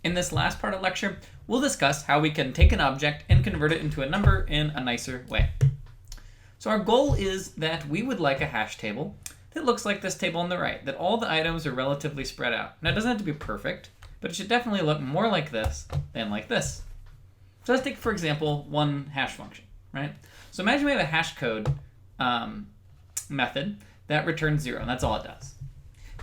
In this last part of the lecture, we'll discuss how we can take an object and convert it into a number in a nicer way. So our goal is that we would like a hash table that looks like this table on the right, that all the items are relatively spread out. Now it doesn't have to be perfect, but it should definitely look more like this than like this. So let's take, for example, one hash function, right? So imagine we have a hashCode method that returns 0, and that's all it does.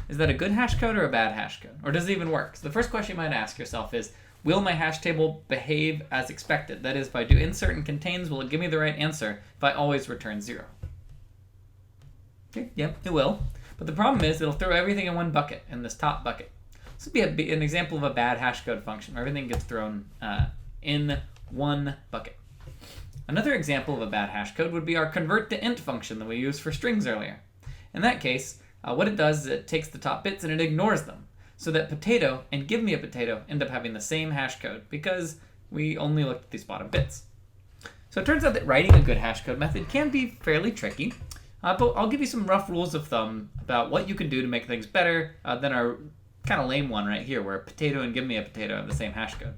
Is that a good hashCode or a bad hashCode? Or does it even work? So the first question you might ask yourself is, will my hash table behave as expected? That is, if I do insert and contains, will it give me the right answer if I always return 0? Okay, yep, it will. But the problem is it'll throw everything in one bucket, in this top bucket. This would be an example of a bad hashCode function where everything gets thrown in one bucket. Another example of a bad hashCode would be our convertToInt function that we used for strings earlier. In that case, what it does is it takes the top bits and it ignores them, so that potato and give me a potato end up having the same hashCode because we only looked at these bottom bits. So it turns out that writing a good hashCode method can be fairly tricky, but I'll give you some rough rules of thumb about what you can do to make things better than our kind of lame one right here, where potato and give me a potato have the same hashCode.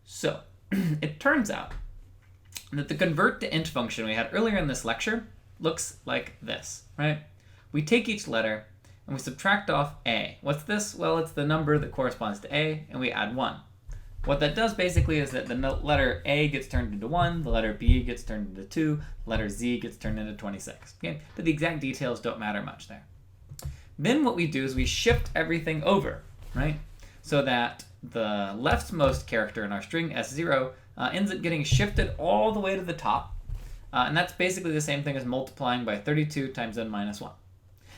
So it turns out that the convertToInt function we had earlier in this lecture looks like this, right? We take each letter and we subtract off a. What's this? Well, it's the number that corresponds to a, and we add 1. What that does basically is that the letter a gets turned into 1, the letter b gets turned into 2, the letter z gets turned into 26. Okay? But the exact details don't matter much there. Then what we do is we shift everything over, right? So that the leftmost character in our string, S0, ends up getting shifted all the way to the top. And that's basically the same thing as multiplying by 32 times n minus 1.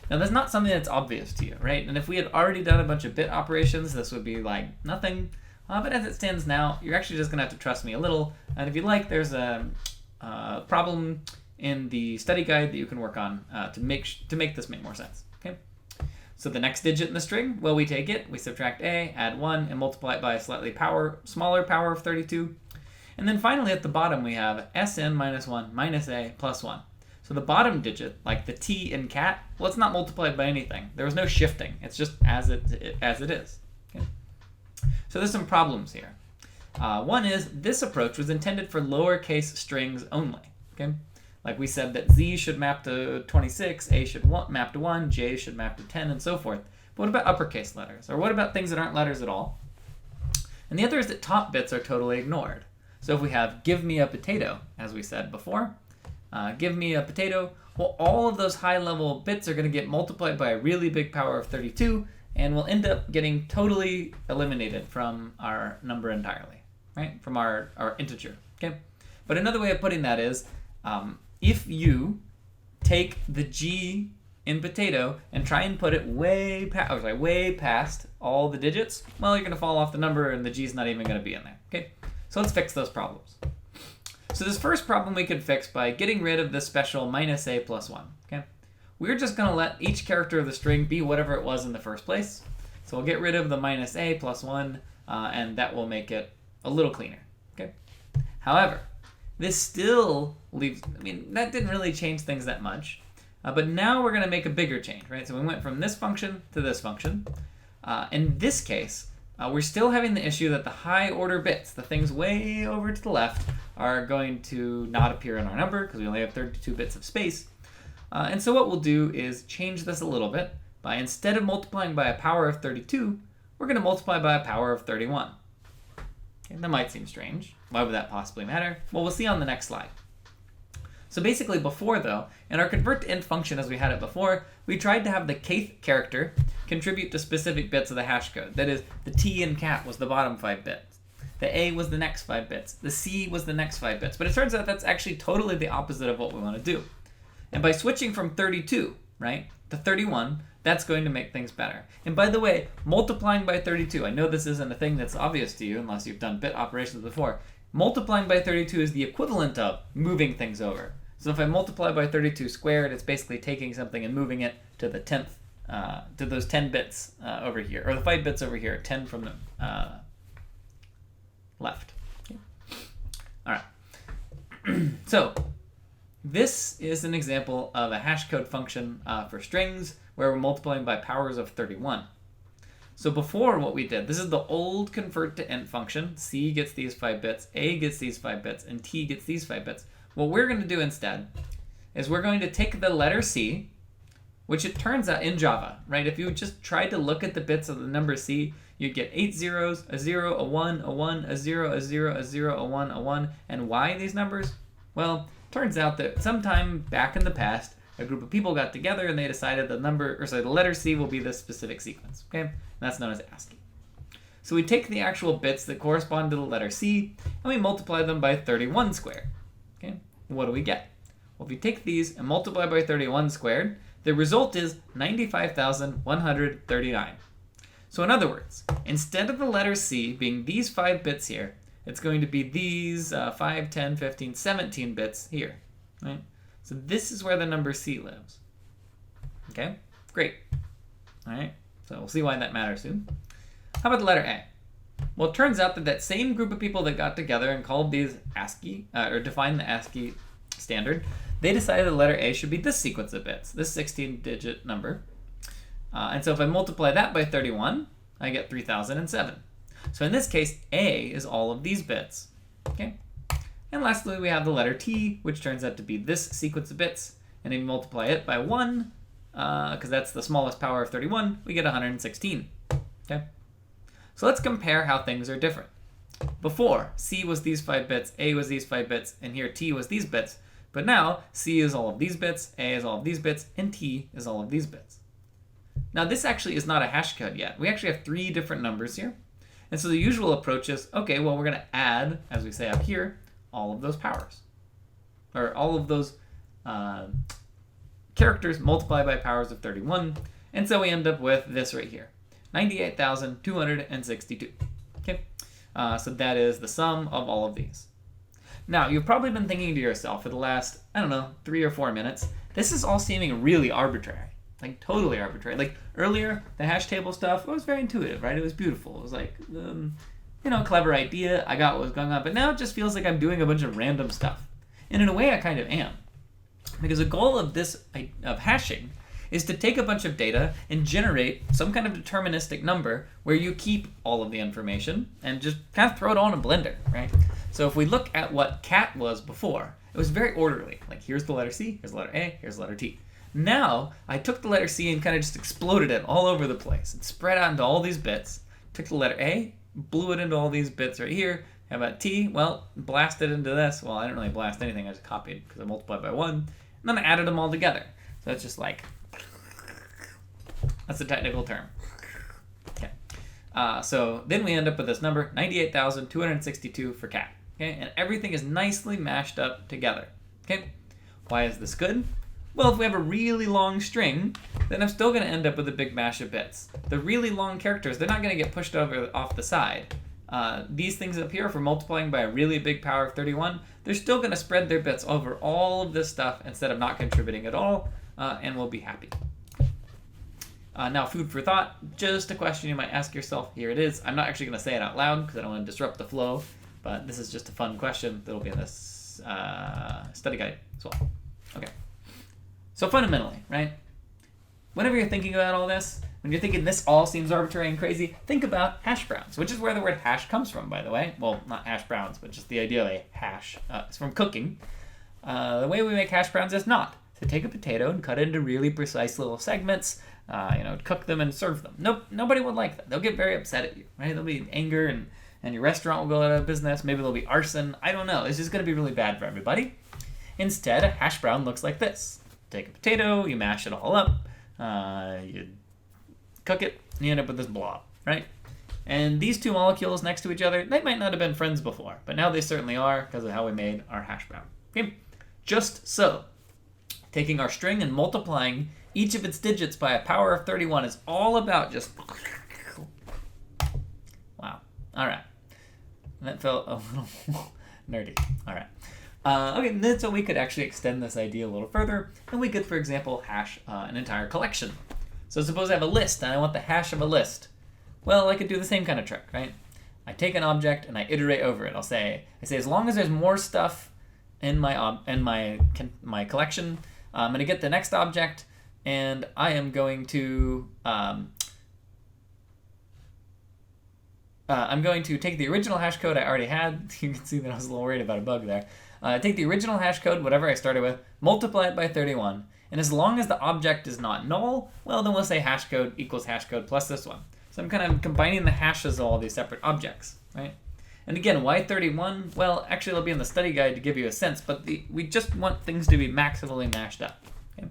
Now that's not something that's obvious to you, right? And if we had already done a bunch of bit operations, this would be like nothing. But as it stands now, you're actually just going to have to trust me a little. And if you like, there's a problem in the study guide that you can work on to make this make more sense. Okay. So the next digit in the string, well, we take it, we subtract a, add 1, and multiply it by a slightly smaller power of 32. And then finally at the bottom we have Sn minus 1 minus a plus 1. So the bottom digit, like the t in cat, well, it's not multiplied by anything. There was no shifting. It's just as it is. Okay? So there's some problems here. One is this approach was intended for lowercase strings only. Okay? Like we said that z should map to 26, a should map to 1, j should map to 10, and so forth. But what about uppercase letters? Or what about things that aren't letters at all? And the other is that top bits are totally ignored. So if we have give me a potato, as we said before, give me a potato, well, all of those high-level bits are going to get multiplied by a really big power of 32, and we'll end up getting totally eliminated from our number entirely, right? From our integer, okay? But another way of putting that is, if you take the g in potato and try and put it way past all the digits, well, you're going to fall off the number and the g's not even going to be in there, okay? So let's fix those problems. So this first problem we could fix by getting rid of this special minus a plus 1. Okay? We're just going to let each character of the string be whatever it was in the first place. So we'll get rid of the minus a plus 1, and that will make it a little cleaner. Okay? However, this still leaves, that didn't really change things that much. But now we're going to make a bigger change, right? So we went from this function to this function. In this case, we're still having the issue that the high order bits, the things way over to the left, are going to not appear in our number because we only have 32 bits of space. And so what we'll do is change this a little bit by, instead of multiplying by a power of 32, we're going to multiply by a power of 31. Okay, that might seem strange. Why would that possibly matter? Well, we'll see on the next slide. So basically before, though, in our convertToInt function as we had it before, we tried to have the kth character contribute to specific bits of the hash code. That is, the t in cat was the bottom 5 bits. The a was the next 5 bits. The c was the next 5 bits. But it turns out that's actually totally the opposite of what we want to do. And by switching from 32, right, to 31, that's going to make things better. And by the way, multiplying by 32, I know this isn't a thing that's obvious to you unless you've done bit operations before. Multiplying by 32 is the equivalent of moving things over. So if I multiply by 32 squared, it's basically taking something and moving it to the 10th, to those 10 bits over here, or the 5 bits over here, 10 from the left. Okay. All right. So this is an example of a hashCode function for strings where we're multiplying by powers of 31. So before what we did, this is the old convert-to-int function. C gets these 5 bits, A gets these 5 bits, and T gets these 5 bits. What we're going to do instead is we're going to take the letter C, which it turns out in Java, right? If you just tried to look at the bits of the number C, you'd get 8 zeros, a 0, a 1, a 1, a 0, a 0, a 0, a 1, a 1. And why these numbers? Well, turns out that sometime back in the past, a group of people got together and they decided the letter C will be this specific sequence, okay? And that's known as ASCII. So we take the actual bits that correspond to the letter C and we multiply them by 31 squared, okay? What do we get? Well, if you take these and multiply by 31 squared, the result is 95,139. So in other words, instead of the letter C being these 5 bits here, it's going to be these 5, 10, 15, 17 bits here, right? So this is where the number C lives. Okay, great. All right, so we'll see why that matters soon. How about the letter A? Well, it turns out that that same group of people that got together and called these ASCII, or defined the ASCII standard, they decided the letter A should be this sequence of bits, this 16-digit number. And so if I multiply that by 31, I get 3007. So in this case, A is all of these bits. Okay. And lastly, we have the letter T, which turns out to be this sequence of bits. And if you multiply it by 1, because that's the smallest power of 31, we get 116. Okay. So let's compare how things are different. Before, C was these 5 bits, A was these 5 bits, and here T was these bits. But now, C is all of these bits, A is all of these bits, and T is all of these bits. Now this actually is not a hash code yet. We actually have 3 different numbers here. And so the usual approach is, okay, well, we're going to add, as we say up here, all of those powers. Or all of those characters multiplied by powers of 31. And so we end up with this right here, 98,262. Okay, so that is the sum of all of these. Now, you've probably been thinking to yourself for the last, 3 or 4 minutes, this is all seeming really arbitrary. Like, totally arbitrary. Like, earlier, the hash table stuff, it was very intuitive, right? It was beautiful. It was like, clever idea. I got what was going on. But now it just feels like I'm doing a bunch of random stuff. And in a way, I kind of am. Because the goal of hashing is to take a bunch of data and generate some kind of deterministic number where you keep all of the information and just kind of throw it all in a blender, right? So if we look at what cat was before, it was very orderly. Like, here's the letter C, here's the letter A, here's the letter T. Now, I took the letter C and kind of just exploded it all over the place. It spread out into all these bits. Took the letter A, blew it into all these bits right here. How about T? Well, blasted into this. Well, I didn't really blast anything. I just copied because I multiplied by 1. And then I added them all together. So it's just like, that's the technical term. Okay. So then we end up with this number, 98,262 for cat. Okay, and everything is nicely mashed up together. Okay, why is this good? Well, if we have a really long string, then I'm still going to end up with a big mash of bits. The really long characters, they're not going to get pushed over off the side. These things up here, if we're multiplying by a really big power of 31, they're still going to spread their bits over all of this stuff instead of not contributing at all, and we'll be happy. Now, food for thought, just a question you might ask yourself. Here it is. I'm not actually going to say it out loud because I don't want to disrupt the flow, but this is just a fun question that'll be in this study guide as well. Okay. So fundamentally, right, whenever you're thinking about all this, when you're thinking this all seems arbitrary and crazy, think about hashbrowns, which is where the word hash comes from, by the way. Well, not hashbrowns, but just the idea of a hash. It's from cooking. The way we make hashbrowns is not to take a potato and cut it into really precise little segments, cook them and serve them. Nope, nobody would like that. They'll get very upset at you, right? There'll be anger and your restaurant will go out of business. Maybe there'll be arson. I don't know. It's just going to be really bad for everybody. Instead, a hash brown looks like this. Take a potato, you mash it all up, you cook it, and you end up with this blob, right? And these two molecules next to each other, they might not have been friends before, but now they certainly are because of how we made our hash brown. Okay? Just so, taking our string and multiplying each of its digits by a power of 31 is all about just... Wow. All right. That felt a little nerdy. All right. Okay, then so we could actually extend this idea a little further, and we could, for example, hash an entire collection. So suppose I have a list, and I want the hash of a list. Well, I could do the same kind of trick, right? I take an object, and I iterate over it. I say as long as there's more stuff in my collection, I'm going to get the next object, and I am going to I'm going to take the original hash code I already had. You can see that I was a little worried about a bug there. Take the original hash code, whatever I started with, multiply it by 31. And as long as the object is not null, well, then we'll say hashcode equals hashcode plus this one. So I'm kind of combining the hashes of all these separate objects, right? And again, why 31? Well, actually, it'll be in the study guide to give you a sense, but we just want things to be maximally mashed up. Okay?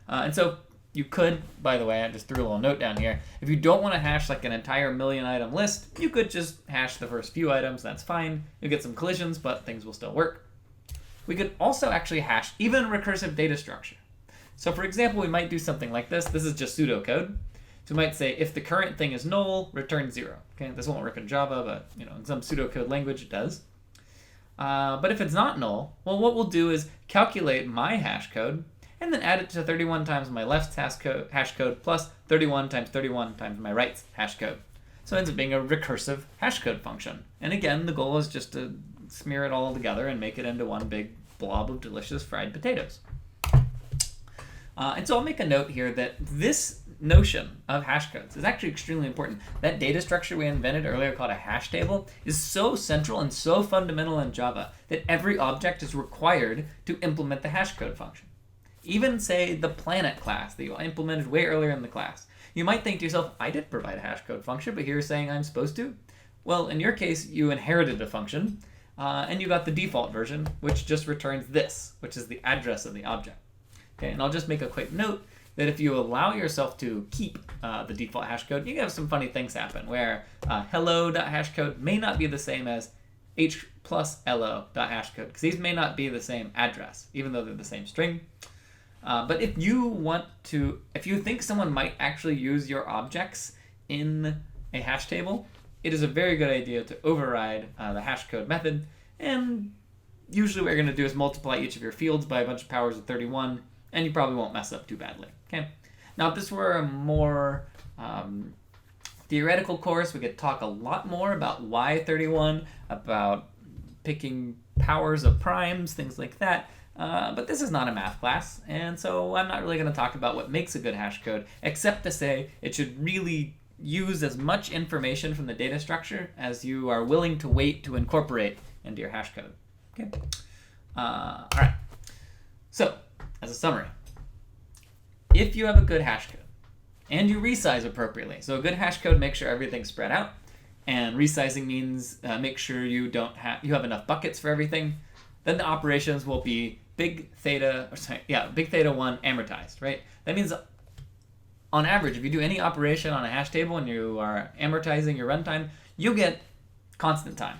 And so you could, by the way, I just threw a little note down here. If you don't want to hash like an entire million item list, you could just hash the first few items. That's fine. You'll get some collisions, but things will still work. We could also actually hash even recursive data structure. So for example, we might do something like this. This is just pseudocode. So we might say if the current thing is null, return 0. Okay, this won't work in Java, but in some pseudocode language it does. But if it's not null, well, what we'll do is calculate my hash code and then add it to 31 times my left's hash code plus 31 times 31 times my right's hash code. So it ends up being a recursive hash code function. And again, the goal is just to smear it all together and make it into one big blob of delicious fried potatoes. And so I'll make a note here that this notion of hash codes is actually extremely important. That data structure we invented earlier called a hash table is so central and so fundamental in Java that every object is required to implement the hash code function. Even say the planet class that you implemented way earlier in the class. You might think to yourself, I did provide a hash code function, but here you're saying I'm supposed to? Well, in your case, you inherited a function and you got the default version, which just returns this, which is the address of the object. Okay, and I'll just make a quick note that if you allow yourself to keep the default hash code, you can have some funny things happen where hello.hashcode may not be the same as h plus lo.hashcode, because these may not be the same address, even though they're the same string. But if you think someone might actually use your objects in a hash table, it is a very good idea to override the hashcode method. And usually what you're going to do is multiply each of your fields by a bunch of powers of 31, and you probably won't mess up too badly. Okay. Now, if this were a more theoretical course, we could talk a lot more about why 31, about picking powers of primes, things like that. But this is not a math class, and so I'm not really going to talk about what makes a good hash code, except to say it should really use as much information from the data structure as you are willing to wait to incorporate into your hash code. Okay. All right. So, as a summary, if you have a good hash code and you resize appropriately, so a good hash code makes sure everything's spread out, and resizing means make sure you have enough buckets for everything, then the operations will be big theta 1 amortized, right? That means on average, if you do any operation on a hash table and you are amortizing your runtime, you'll get constant time.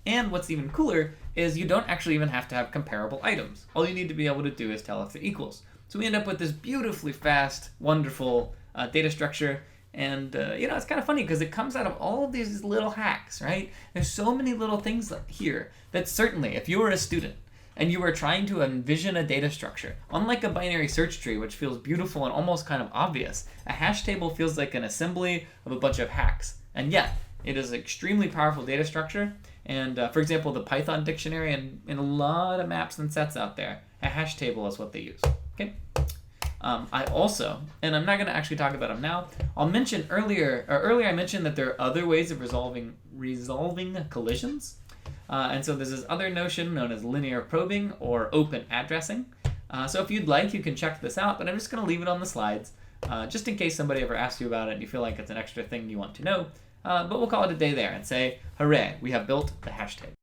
And what's even cooler is you don't actually even have to have comparable items. All you need to be able to do is tell if they're equals. So we end up with this beautifully fast, wonderful data structure. And it's kind of funny because it comes out of all of these little hacks, right? There's so many little things here that certainly, if you were a student and you were trying to envision a data structure, unlike a binary search tree, which feels beautiful and almost kind of obvious, a hash table feels like an assembly of a bunch of hacks. And yet, it is an extremely powerful data structure. And for example, the Python dictionary and in a lot of maps and sets out there, a hash table is what they use. Okay. I also, and I'm not going to actually talk about them now, I'll mention earlier I mentioned that there are other ways of resolving collisions. And so there's this other notion known as linear probing or open addressing. So if you'd like, you can check this out, but I'm just going to leave it on the slides just in case somebody ever asks you about it and you feel like it's an extra thing you want to know. But we'll call it a day there and say, hooray, we have built the hash table.